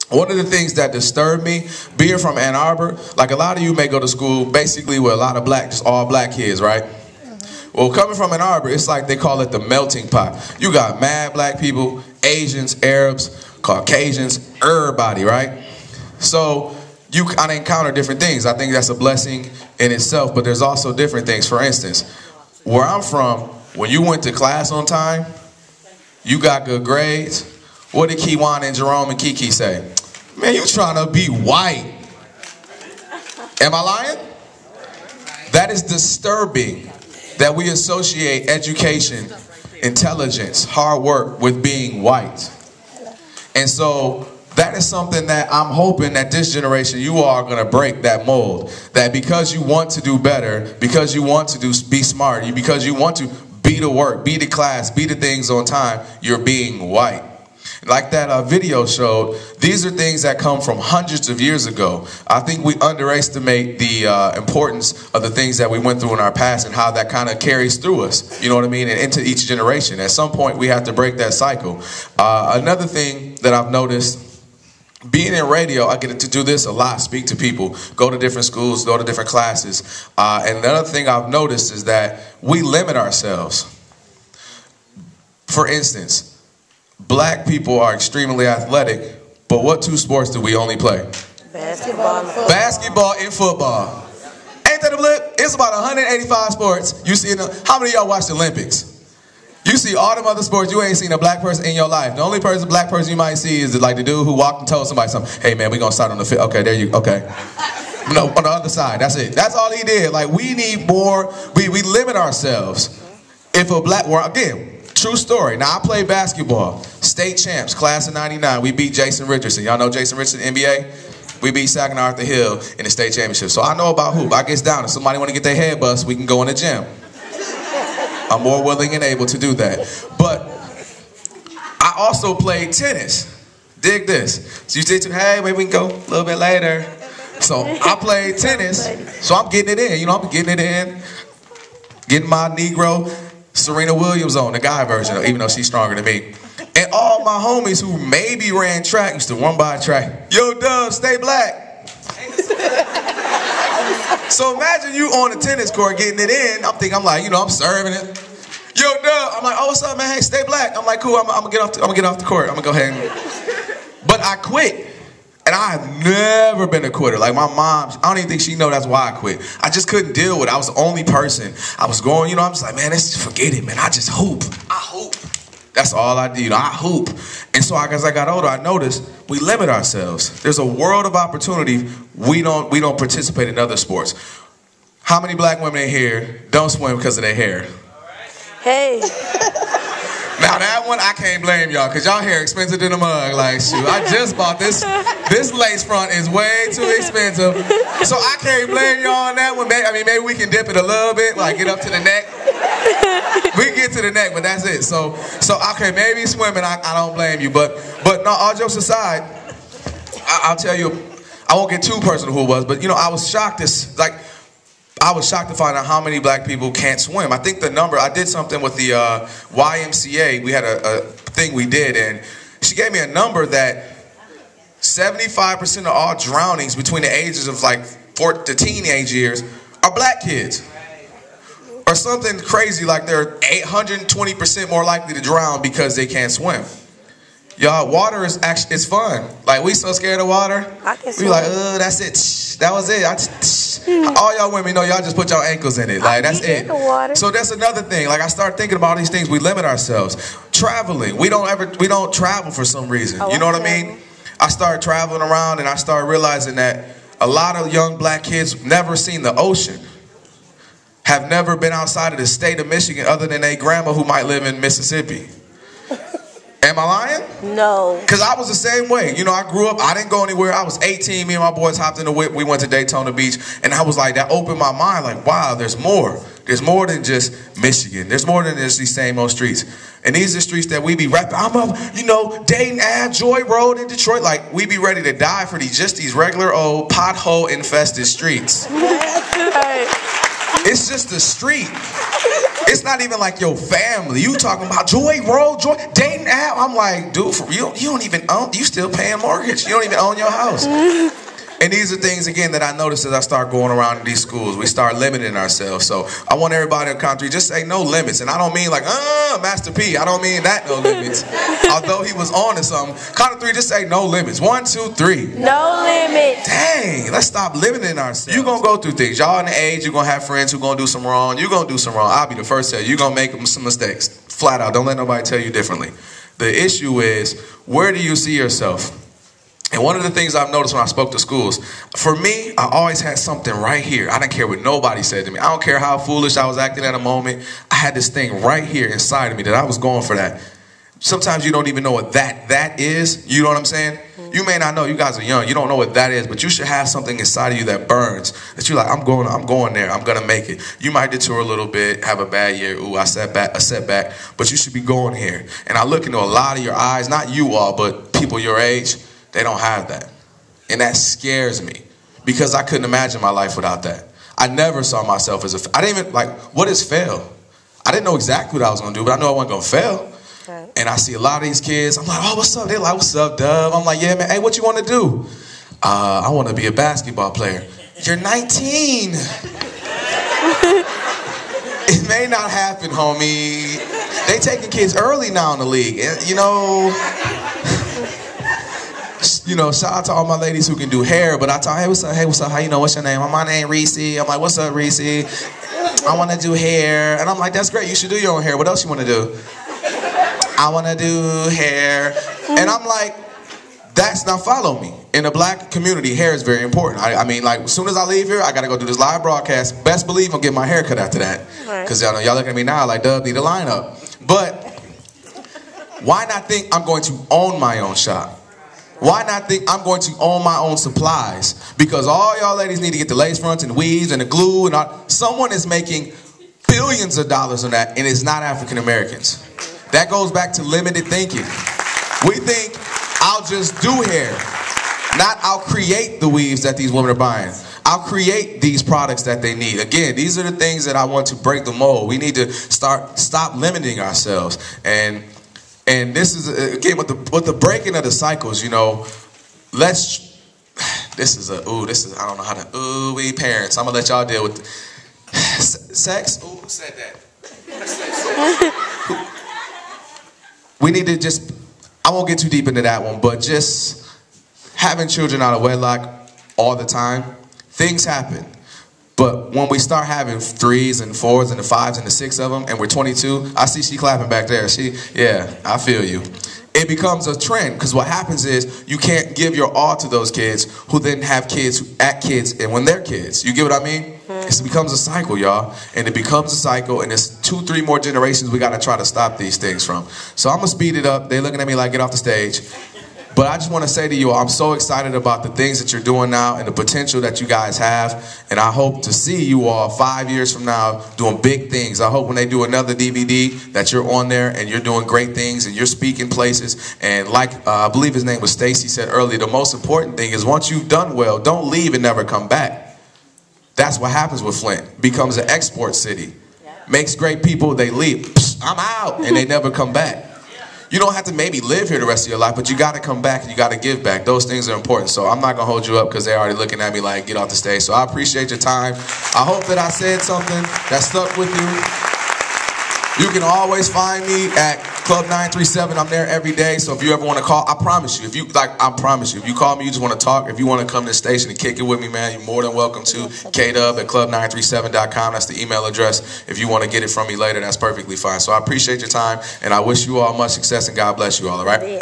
One of the things that disturbed me, being from Ann Arbor, like a lot of you may go to school basically with a lot of just all black kids, right? Well, coming from Ann Arbor, it's like they call it the melting pot. You got mad black people, Asians, Arabs, Caucasians, everybody, right? So you kind of encounter different things. I think that's a blessing in itself, but there's also different things. For instance, where I'm from, when you went to class on time, you got good grades. What did Kiwan and Jerome and Kiki say? Man, you trying to be white. Am I lying? That is disturbing that we associate education, intelligence, hard work with being white. And so that is something that I'm hoping that this generation, you all are going to break that mold. That because you want to do better, because you want to be smart, because you want to be the work, be the class, be the things on time, you're being white. Like that video showed, these are things that come from hundreds of years ago. I think we underestimate the importance of the things that we went through in our past and how that kind of carries through us, you know what I mean, and into each generation. At some point, we have to break that cycle. Another thing that I've noticed, being in radio, I get to do this a lot, speak to people, go to different schools, go to different classes. And another thing I've noticed is that we limit ourselves. For instance, black people are extremely athletic, but what two sports do we only play? Basketball and football. Basketball and football. Ain't that a blip? It's about 185 sports. You see, how many of y'all watch the Olympics? You see all them other sports, you ain't seen a black person in your life. The only black person you might see is like the dude who walked and told somebody something. Hey man, we gonna start on the field. Okay, there you, okay. No, on the other side, that's it. That's all he did. Like we need more, we limit ourselves. If a black, well again, true story. Now I played basketball, state champs, class of 99. We beat Jason Richardson. Y'all know Jason Richardson, NBA? We beat Saginaw Arthur Hill in the state championship. So I know about hoop. I get down. If somebody want to get their head bust, we can go in the gym. I'm more willing and able to do that. But I also played tennis. Dig this. So you say, hey, maybe we can go a little bit later. So I played tennis. So I'm getting it in. You know, I'm getting it in. Getting my Negro Serena Williams on, the guy version, even though she's stronger than me. And all my homies who maybe ran track used to run by a track. Yo, Dubb, stay black. So imagine you on the tennis court getting it in. I'm like, you know, I'm serving it. Yo, Dubb. I'm like, oh, what's up, man? Hey, stay black. I'm like, cool. I'm gonna get off the court. I'm gonna go ahead and. But I quit, and I have never been a quitter. Like my mom, I don't even think she know that's why I quit. I just couldn't deal with it. I was the only person. I was going, you know, I'm just like, man, forget it, man. I just hoop. I hoop. That's all I do. You know, I hoop. And so as I got older, I noticed we limit ourselves. There's a world of opportunity. We don't participate in other sports. How many black women in here don't swim because of their hair? Hey. Now that one, I can't blame y'all, because y'all hair expensive than a mug. Like, shoot, I just bought this. This lace front is way too expensive. So I can't blame y'all on that one. I mean, maybe we can dip it a little bit, like get up to the neck. We can get to the neck, but that's it. So okay, maybe swimming, I don't blame you. But no, all jokes aside, I'll tell you, I won't get too personal who it was, but you know, I was shocked to find out how many black people can't swim. I think the number, I did something with the YMCA. We had a thing we did, and she gave me a number that 75% of all drownings between the ages of like the teenage years are black kids. Or something crazy like they're 820% more likely to drown because they can't swim. Y'all, water is actually, it's fun. Like, we so scared of water. We like, that's it. That was it. All y'all women know y'all just put your ankles in it. Like, that's it. So that's another thing. Like, I start thinking about all these things. We limit ourselves. Traveling. We don't travel for some reason. You know what I mean? I started traveling around and I started realizing that a lot of young black kids never seen the ocean. Have never been outside of the state of Michigan other than a grandma who might live in Mississippi. Am I lying? No. Because I was the same way. You know, I grew up, I didn't go anywhere. I was 18, me and my boys hopped in the whip. We went to Daytona Beach. And I was like, that opened my mind. Like, wow, there's more. There's more than just Michigan. There's more than just these same old streets. And these are streets that we be rapping. I'm up, you know, Dayton Ave, Joy Road in Detroit. Like, we be ready to die for these regular old pothole infested streets. It's just a street. It's not even like your family. You talking about Joy, bro, Joy, dating app. I'm like, dude, you don't even own, you still paying mortgage. You don't even own your house. And these are things, again, that I notice as I start going around in these schools. We start limiting ourselves. So I want everybody in the country, just say no limits. And I don't mean like, Master P. I don't mean that, no limits. Although he was on to something. Count of three, just say no limits. 1, 2, 3. No limits. Dang, let's stop limiting ourselves. You're going to go through things. Y'all in the age, you're going to have friends who going to do some wrong. You're going to do some wrong. I'll be the first to tell you. You're going to make some mistakes. Flat out. Don't let nobody tell you differently. The issue is, where do you see yourself? And one of the things I've noticed when I spoke to schools, for me, I always had something right here. I didn't care what nobody said to me. I don't care how foolish I was acting at a moment. I had this thing right here inside of me that I was going for that. Sometimes you don't even know what that is. You know what I'm saying? You may not know. You guys are young. You don't know what that is, but you should have something inside of you that burns. That you're like, I'm going there. I'm going to make it. You might detour a little bit, have a bad year. Ooh, a setback. But you should be going here. And I look into a lot of your eyes, not you all, but people your age. They don't have that. And that scares me because I couldn't imagine my life without that. I never saw myself as I didn't even, like, what is fail? I didn't know exactly what I was going to do, but I knew I wasn't going to fail. Right. And I see a lot of these kids. I'm like, oh, what's up? They're like, what's up, Dubb? I'm like, yeah, man. Hey, what you want to do? I want to be a basketball player. You're 19. It may not happen, homie. They taking kids early now in the league. You know... shout out to all my ladies who can do hair, but I tell, hey, what's up, how you know, what's your name? My name Reese. I'm like, what's up, Reese? I want to do hair. And I'm like, that's great, you should do your own hair. What else you want to do? I want to do hair. And I'm like, that's not follow me. In the black community, hair is very important. I mean, like, as soon as I leave here, I got to go do this live broadcast. Best believe I'm getting my hair cut after that. Because y'all looking at me now like, Dubb, need a lineup. But why not think I'm going to own my own shop? Why not think I'm going to own my own supplies? Because all y'all ladies need to get the lace fronts and weaves and the glue and all. Someone is making billions of dollars on that, and it's not African Americans. That goes back to limited thinking. We think I'll just do hair, not I'll create the weaves that these women are buying. I'll create these products that they need. Again, these are the things that I want to break the mold. We need to stop limiting ourselves. And this is, again, with the breaking of the cycles, I don't know how to, we parents, I'm going to let y'all deal with sex. Ooh, who said that? We need to just, I won't get too deep into that one, but just having children out of wedlock all the time, things happen. But when we start having 3s and 4s and the 5s and the 6 of them, and we're 22, I see she clapping back there. Yeah, I feel you. It becomes a trend, because what happens is you can't give your all to those kids who then have kids who act kids and when they're kids. You get what I mean? It becomes a cycle, y'all. And it becomes a cycle, and it's 2, 3 more generations we got to try to stop these things from. So I'm going to speed it up. They're looking at me like, get off the stage. But I just want to say to you, I'm so excited about the things that you're doing now and the potential that you guys have. And I hope to see you all 5 years from now doing big things. I hope when they do another DVD that you're on there and you're doing great things and you're speaking places. And like I believe his name was Stacy said earlier, the most important thing is once you've done well, don't leave and never come back. That's what happens with Flint. Becomes an export city. Makes great people, they leave. Psst, I'm out, and they never come back. You don't have to maybe live here the rest of your life, but you got to come back and you got to give back. Those things are important. So I'm not going to hold you up because they're already looking at me like, get off the stage. So I appreciate your time. I hope that I said something that stuck with you. You can always find me at Club 937. I'm there every day. So if you ever want to call, I promise you. If you call me, you just want to talk. If you want to come to the station and kick it with me, man, you're more than welcome to. KDubb at club937.com. That's the email address. If you want to get it from me later, that's perfectly fine. So I appreciate your time, and I wish you all much success, and God bless you all right?